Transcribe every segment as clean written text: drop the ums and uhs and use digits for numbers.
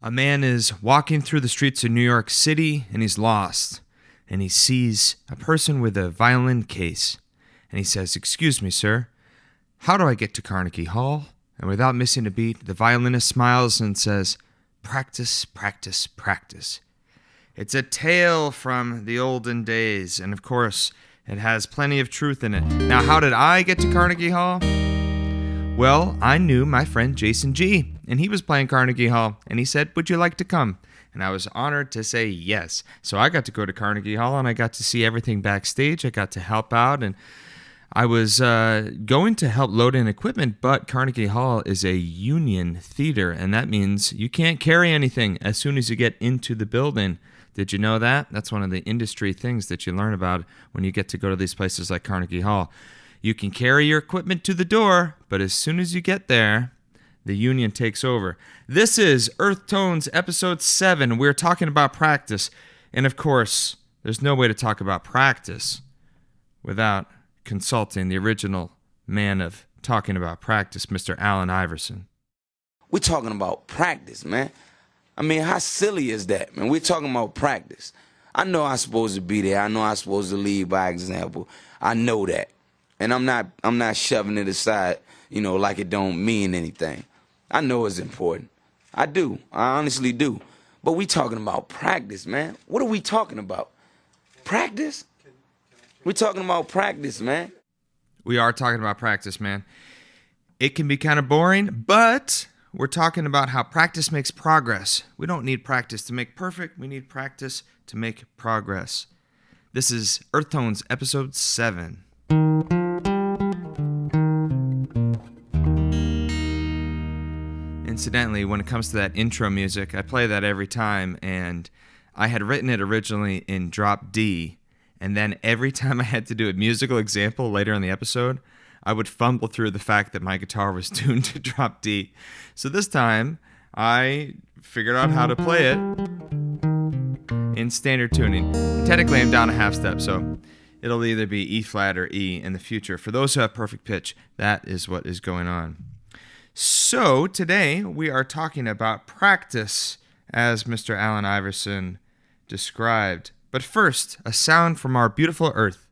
A man is walking through the streets of New York City and he's lost. And he sees a person with a violin case. And he says, "Excuse me, sir, how do I get to Carnegie Hall?" And without missing a beat, the violinist smiles and says, "Practice, practice, practice." It's a tale from the olden days, and of course, it has plenty of truth in it. Now, how did I get to Carnegie Hall? Well, I knew my friend Jason G, and he was playing Carnegie Hall, and he said, "Would you like to come?" And I was honored to say yes. So I got to go to Carnegie Hall, and I got to see everything backstage. I got to help out, and I was going to help load in equipment, but Carnegie Hall is a union theater, and that means you can't carry anything as soon as you get into the building. Did you know that? That's one of the industry things that you learn about when you get to go to these places like Carnegie Hall. You can carry your equipment to the door, but as soon as you get there, the union takes over. This is Earth Tones episode 7. We're talking about practice. And of course, there's no way to talk about practice without consulting the original man of talking about practice, Mr. Allen Iverson. We're talking about practice, man. I mean, how silly is that, man? We're talking about practice. I know I'm supposed to be there. I know I'm supposed to lead by example. I know that. And I'm not shoving it aside, like it don't mean anything. I know it's important. I do. I honestly do. But we talking about practice, man. What are we talking about? Practice? We're talking about practice, man. We are talking about practice, man. It can be kind of boring, but we're talking about how practice makes progress. We don't need practice to make perfect. We need practice to make progress. This is Earth Tones episode 7. Incidentally, when it comes to that intro music, I play that every time, and I had written it originally in drop D, and then every time I had to do a musical example later in the episode, I would fumble through the fact that my guitar was tuned to drop D. So this time, I figured out how to play it in standard tuning. Technically, I'm down a half step, so it'll either be E flat or E in the future. For those who have perfect pitch, that is what is going on. So today we are talking about practice, as Mr. Allen Iverson described. But first, a sound from our beautiful Earth.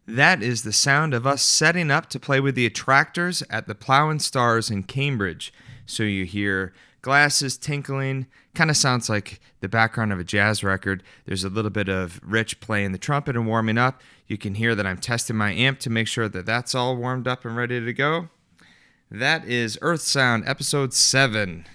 That is the sound of us setting up to play with the attractors at the Plough & Stars in Cambridge. So you hear glasses tinkling, kind of sounds like the background of a jazz record. There's a little bit of Rich playing the trumpet and warming up. You can hear that I'm testing my amp to make sure that that's all warmed up and ready to go. That is Earth Sound episode 7.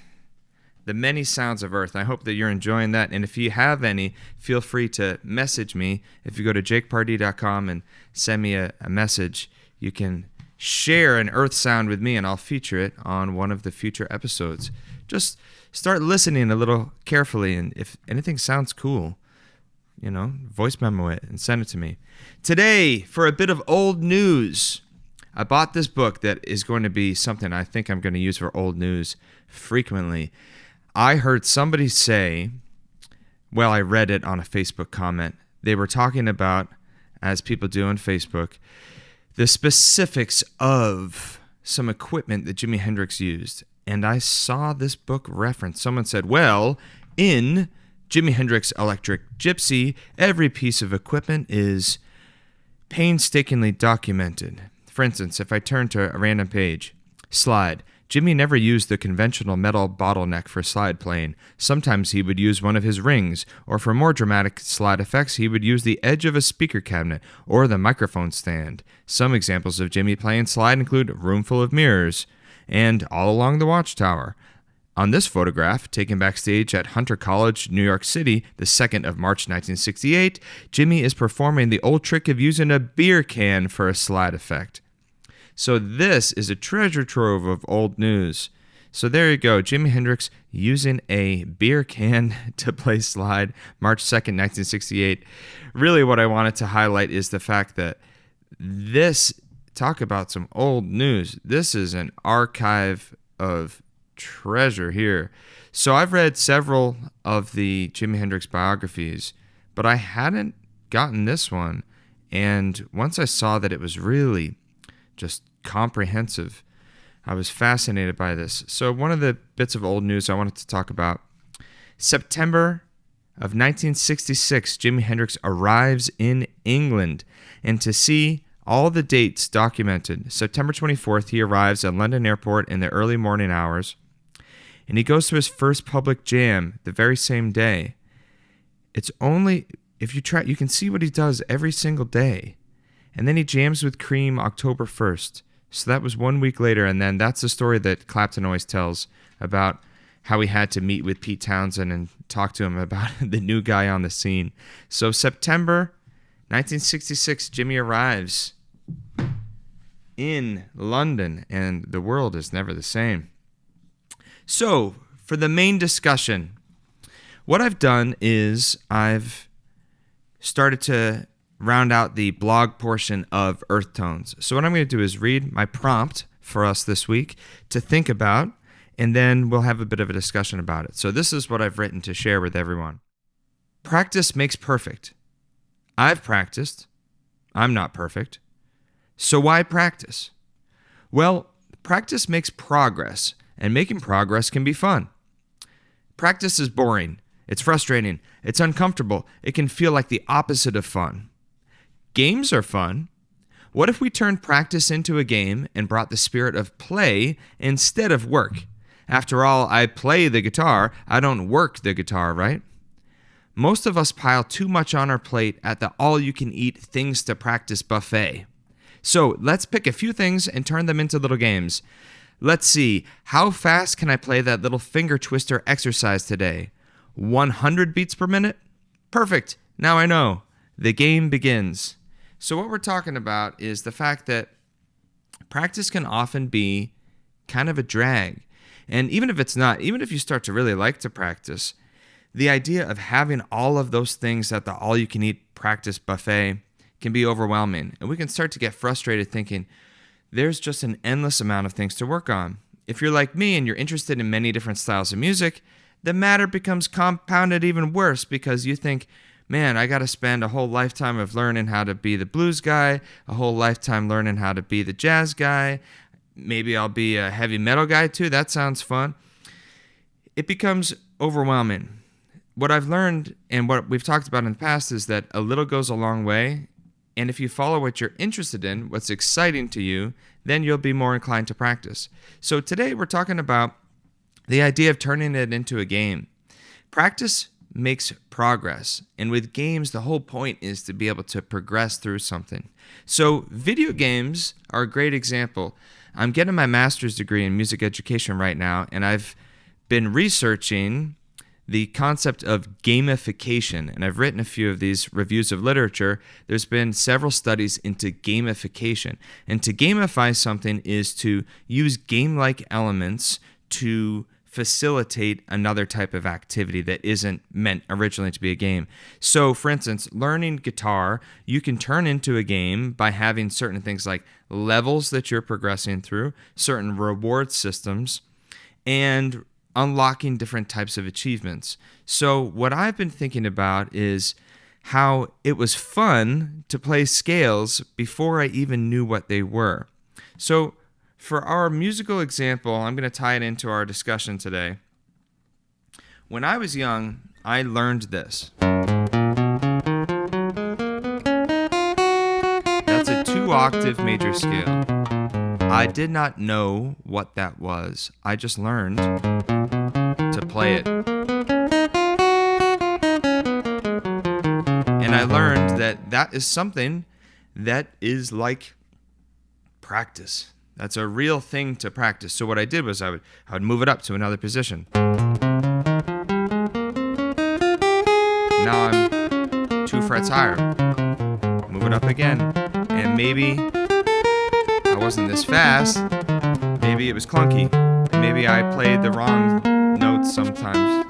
The many sounds of Earth. I hope that you're enjoying that. And if you have any, feel free to message me. If you go to jakepardee.com and send me a message, you can share an Earth sound with me and I'll feature it on one of the future episodes. Just start listening a little carefully, and if anything sounds cool, voice memo it and send it to me. Today, for a bit of old news, I bought this book that is going to be something I think I'm going to use for old news frequently. I heard somebody say, I read it on a Facebook comment. They were talking about, as people do on Facebook, the specifics of some equipment that Jimi Hendrix used. And I saw this book reference. Someone said, in Jimi Hendrix Electric Gypsy, every piece of equipment is painstakingly documented. For instance, if I turn to a random page, slide. Jimi never used the conventional metal bottleneck for slide playing. Sometimes he would use one of his rings, or for more dramatic slide effects, he would use the edge of a speaker cabinet or the microphone stand. Some examples of Jimi playing slide include Room Full of Mirrors and All Along the Watchtower. On this photograph, taken backstage at Hunter College, New York City, the 2nd of March 1968, Jimi is performing the old trick of using a beer can for a slide effect. So this is a treasure trove of old news. So there you go, Jimi Hendrix using a beer can to play slide, March 2nd, 1968. Really what I wanted to highlight is the fact that this, talk about some old news, this is an archive of treasure here. So I've read several of the Jimi Hendrix biographies, but I hadn't gotten this one. And once I saw that it was really just comprehensive, I was fascinated by this. So one of the bits of old news I wanted to talk about, September of 1966, Jimi Hendrix arrives in England. And to see all the dates documented, September 24th, he arrives at London Airport in the early morning hours. And he goes to his first public jam the very same day. It's only, if you try, you can see what he does every single day. And then he jams with Cream October 1st. So that was 1 week later. And then that's the story that Clapton always tells about how he had to meet with Pete Townsend and talk to him about the new guy on the scene. So September 1966, Jimmy arrives in London, and the world is never the same. So, for the main discussion, what I've done is I've started to round out the blog portion of Earth Tones. So what I'm going to do is read my prompt for us this week to think about, and then we'll have a bit of a discussion about it. So this is what I've written to share with everyone. Practice makes perfect. I've practiced. I'm not perfect. So why practice? Well, practice makes progress, and making progress can be fun. Practice is boring. It's frustrating. It's uncomfortable. It can feel like the opposite of fun. Games are fun. What if we turned practice into a game and brought the spirit of play instead of work? After all, I play the guitar. I don't work the guitar, right? Most of us pile too much on our plate at the all-you-can-eat things to practice buffet. So let's pick a few things and turn them into little games. Let's see, how fast can I play that little finger twister exercise today? 100 beats per minute? Perfect. Now I know. The game begins. So what we're talking about is the fact that practice can often be kind of a drag. And even if it's not, even if you start to really like to practice, the idea of having all of those things at the all-you-can-eat practice buffet can be overwhelming. And we can start to get frustrated thinking, there's just an endless amount of things to work on. If you're like me and you're interested in many different styles of music, the matter becomes compounded even worse because you think, man, I got to spend a whole lifetime of learning how to be the blues guy, a whole lifetime learning how to be the jazz guy. Maybe I'll be a heavy metal guy too. That sounds fun. It becomes overwhelming. What I've learned and what we've talked about in the past is that a little goes a long way. And if you follow what you're interested in, what's exciting to you, then you'll be more inclined to practice. So today we're talking about the idea of turning it into a game. Practice makes progress. And with games, the whole point is to be able to progress through something. So video games are a great example. I'm getting my master's degree in music education right now, and I've been researching the concept of gamification, and I've written a few of these reviews of literature. There's been several studies into gamification, and to gamify something is to use game-like elements to facilitate another type of activity that isn't meant originally to be a game. So, for instance, learning guitar, you can turn into a game by having certain things like levels that you're progressing through, certain reward systems, and unlocking different types of achievements. So what I've been thinking about is how it was fun to play scales before I even knew what they were. So for our musical example, I'm going to tie it into our discussion today. When I was young, I learned this. That's a 2-octave major scale. I did not know what that was. I just learned to play it. And I learned that that is something that is like practice. That's a real thing to practice. So what I did was I would move it up to another position. Now I'm 2 frets higher. Move it up again. And maybe I wasn't this fast. Maybe it was clunky. Maybe I played the wrong notes sometimes.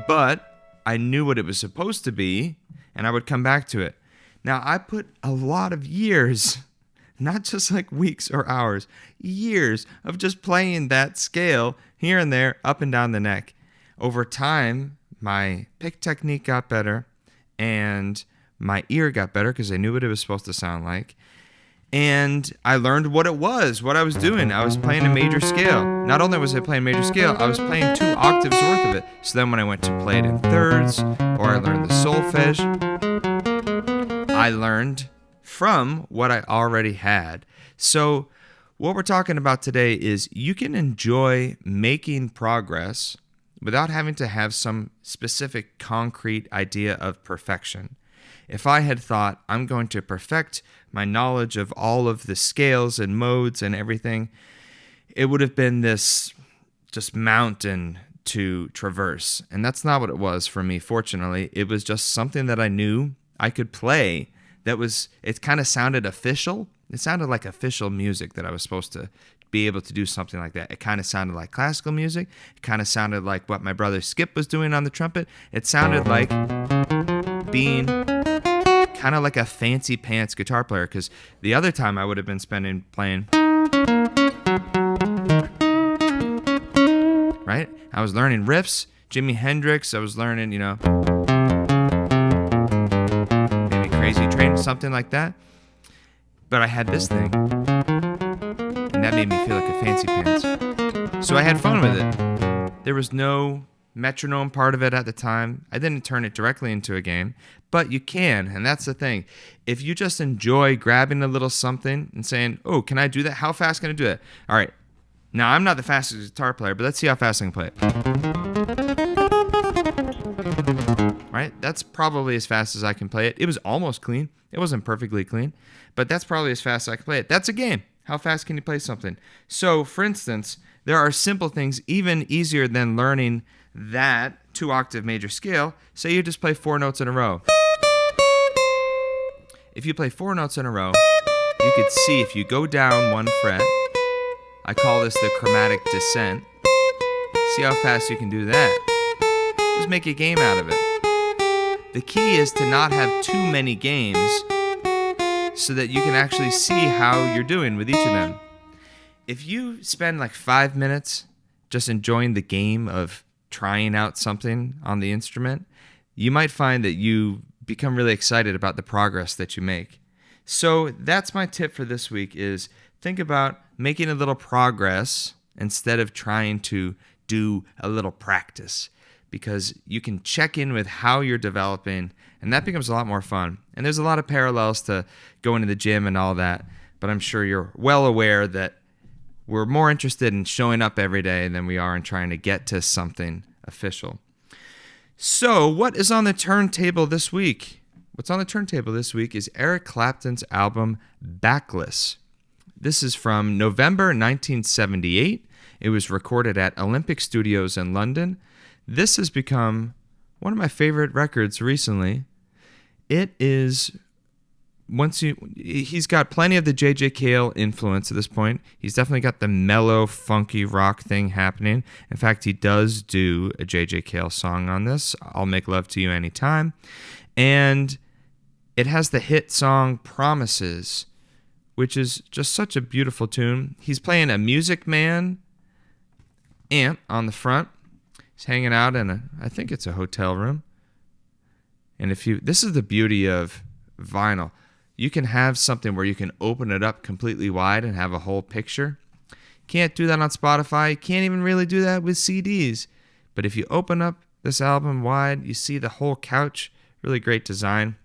But I knew what it was supposed to be, and I would come back to it. Now, I put a lot of years not just like weeks or hours, years of just playing that scale here and there, up and down the neck. Over time, my pick technique got better and my ear got better because I knew what it was supposed to sound like. And I learned what I was doing. I was playing a major scale. Not only was I playing major scale, I was playing 2 octaves worth of it. So then when I went to play it in thirds, or I learned the solfege, I learned from what I already had. So what we're talking about today is you can enjoy making progress without having to have some specific concrete idea of perfection. If I had thought I'm going to perfect my knowledge of all of the scales and modes and everything, it would have been this just mountain to traverse. And that's not what it was for me, fortunately. It was just something that I knew I could play. It kind of sounded official. It sounded like official music that I was supposed to be able to do something like that. It kind of sounded like classical music. It kind of sounded like what my brother Skip was doing on the trumpet. It sounded like being kind of like a fancy pants guitar player, because the other time I would have been spending playing, right? I was learning riffs, Jimi Hendrix. I was learning, maybe Crazy Train, something like that. But I had this thing, and that made me feel like a fancy pants. So I had fun with it. There was no metronome part of it at the time. I didn't turn it directly into a game, but you can, and that's the thing. If you just enjoy grabbing a little something and saying, oh, can I do that? How fast can I do it? All right. Now, I'm not the fastest guitar player, but let's see how fast I can play it. Right? That's probably as fast as I can play it. It was almost clean. It wasn't perfectly clean, but that's probably as fast as I can play it. That's a game. How fast can you play something? So, for instance, there are simple things even easier than learning that 2-octave major scale. Say you just play 4 notes in a row. If you play 4 notes in a row, you could see if you go down 1 fret, I call this the chromatic descent. See how fast you can do that. Just make a game out of it. The key is to not have too many games so that you can actually see how you're doing with each of them. If you spend like 5 minutes just enjoying the game of trying out something on the instrument, you might find that you become really excited about the progress that you make. So that's my tip for this week, is think about making a little progress instead of trying to do a little practice, because you can check in with how you're developing, and that becomes a lot more fun. And there's a lot of parallels to going to the gym and all that, but I'm sure you're well aware that we're more interested in showing up every day than we are in trying to get to something official. So, what is on the turntable this week? What's on the turntable this week is Eric Clapton's album Backless. This is from November 1978. It was recorded at Olympic Studios in London. This has become one of my favorite records recently. It is... he's got plenty of the J.J. Cale influence at this point. He's definitely got the mellow, funky rock thing happening. In fact, he does do a J.J. Cale song on this, I'll Make Love to You Anytime. And it has the hit song Promises, which is just such a beautiful tune. He's playing a Music Man amp on the front. He's hanging out in I think it's a hotel room. And this is the beauty of vinyl. You can have something where you can open it up completely wide and have a whole picture. Can't do that on Spotify. You can't even really do that with CDs. But if you open up this album wide, you see the whole couch. Really great design.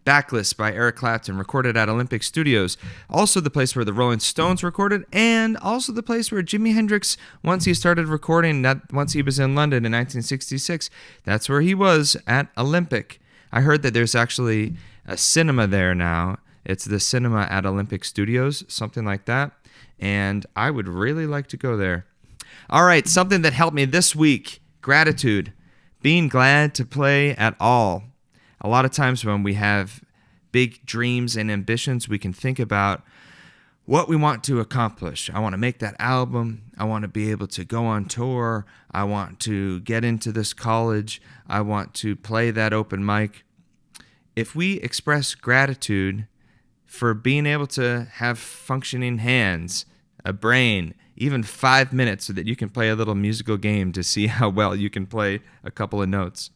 Backless by Eric Clapton, recorded at Olympic Studios. Also the place where the Rolling Stones recorded, and also the place where Jimi Hendrix, once he started recording, once he was in London in 1966, that's where he was, at Olympic. I heard that there's actually a cinema there now. It's the cinema at Olympic Studios, something like that. And I would really like to go there. All right, something that helped me this week, gratitude. Being glad to play at all. A lot of times when we have big dreams and ambitions, we can think about what we want to accomplish. I want to make that album. I want to be able to go on tour. I want to get into this college. I want to play that open mic. If we express gratitude for being able to have functioning hands, a brain, even 5 minutes so that you can play a little musical game to see how well you can play a couple of notes.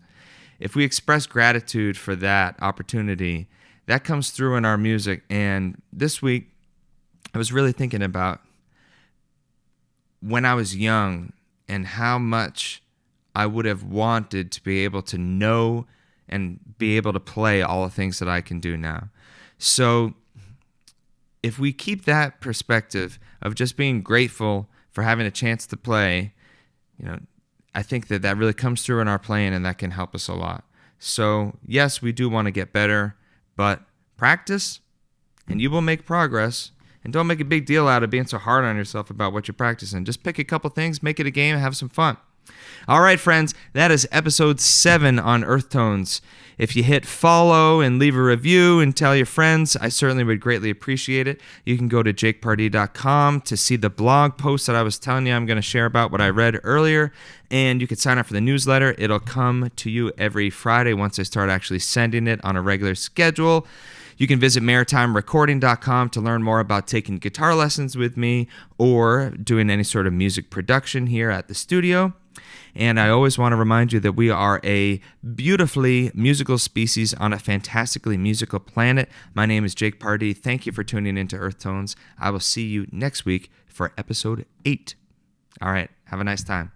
If we express gratitude for that opportunity, that comes through in our music. And this week, I was really thinking about when I was young and how much I would have wanted to be able to know and be able to play all the things that I can do now. So if we keep that perspective of just being grateful for having a chance to play, I think that really comes through in our playing, and that can help us a lot. So yes, we do want to get better, but practice and you will make progress. And don't make a big deal out of being so hard on yourself about what you're practicing. Just pick a couple things, make it a game, have some fun. All right, friends, that is episode 7 on Earth Tones. If you hit follow and leave a review and tell your friends, I certainly would greatly appreciate it. You can go to jakepardee.com to see the blog post that I was telling you I'm going to share about what I read earlier. And you can sign up for the newsletter. It'll come to you every Friday once I start actually sending it on a regular schedule. You can visit maritimerecording.com to learn more about taking guitar lessons with me or doing any sort of music production here at the studio. And I always want to remind you that we are a beautifully musical species on a fantastically musical planet. My name is Jake Pardee. Thank you for tuning into Earth Tones. I will see you next week for episode 8. All right, have a nice time.